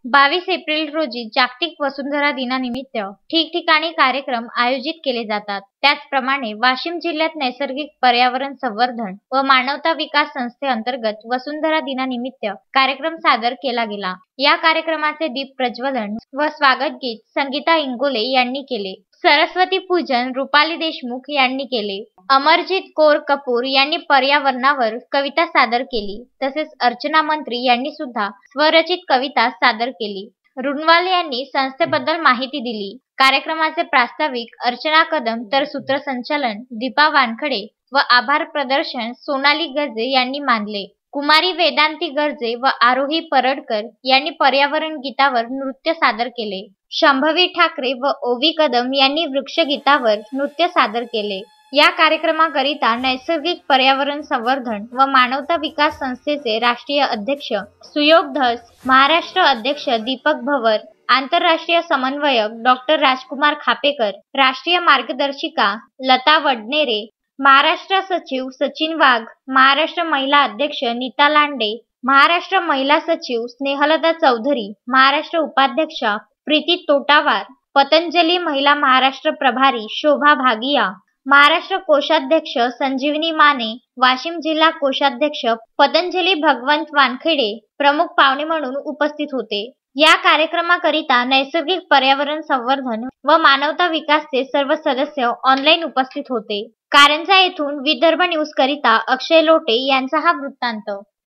22 April रोजी जागतिक वसुंधरा दिनानिमित्त ठिकठिकाणी कार्यक्रम आयोजित केले जातात। त्याचप्रमाणे वाशिम जिल्ह्यात नैसर्गिक पर्यावरण संवर्धन व मानवता विकास संस्थेअंतर्गत वसुंधरा दिनानिमित्त कार्यक्रम सादर केला गेला। या कार्यक्रमाचे दीप प्रज्वलन व स्वागत गीत संगीता इंगोले यांनी केले। सरस्वती पूजन रुपाली देशमुख यांनी केले। अमरजीत कौर कपूर यांनी पर्यावरणावर कविता सादर केली। तसेच अर्चना मंत्री यांनी सुद्धा स्वरचित कविता सादर केली। रुनवाल यांनी संस्थेबद्दल माहिती दिली। कार्यक्रमाचे प्रास्ताविक अर्चना कदम तर सूत्रसंचालन दीपा वानखडे व आभार प्रदर्शन सोनाली गर्जे यांनी मानले। कुमारी वेदांती गर्जे व आरोही परडकर यांनी पर्यावरण गीतावर नृत्य सादर केले। शंभवी ठाकरे व ओवी कदम यांनी वृक्षगीतावर नृत्य सादर केले। या कार्यक्रमाकरिता नैसर्गिक पर्यावरण संवर्धन व मानवता विकास संस्थेचे राष्ट्रीय अध्यक्ष सुयोग धस, महाराष्ट्र अध्यक्ष दीपक भवर, आंतरराष्ट्रीय समन्वयक डॉक्टर राजकुमार खापेकर, राष्ट्रीय मार्गदर्शिका लता वडनेरे, महाराष्ट्र सचिव सचिन वाघ, महाराष्ट्र महिला अध्यक्ष नीता लांडे, महाराष्ट्र महिला सचिव स्नेहलता चौधरी, महाराष्ट्र उपाध्यक्षा प्रीती तोटावार, पतंजली महिला महाराष्ट्र प्रभारी शोभा भागिया, महाराष्ट्र कोषाध्यक्ष संजीवनी माने, वाशिम जिल्हा कोषाध्यक्ष पतंजली भगवंत वानखेडे प्रमुख पाहुणे म्हणून उपस्थित होते। या कार्यक्रमाकरिता नैसर्गिक पर्यावरण संवर्धन व मानवता विकासचे सर्व सदस्य ऑनलाईन उपस्थित होते। कारंजा येथून विदर्भ न्यूज करिता अक्षय लोटे यांचा हा वृत्तांत।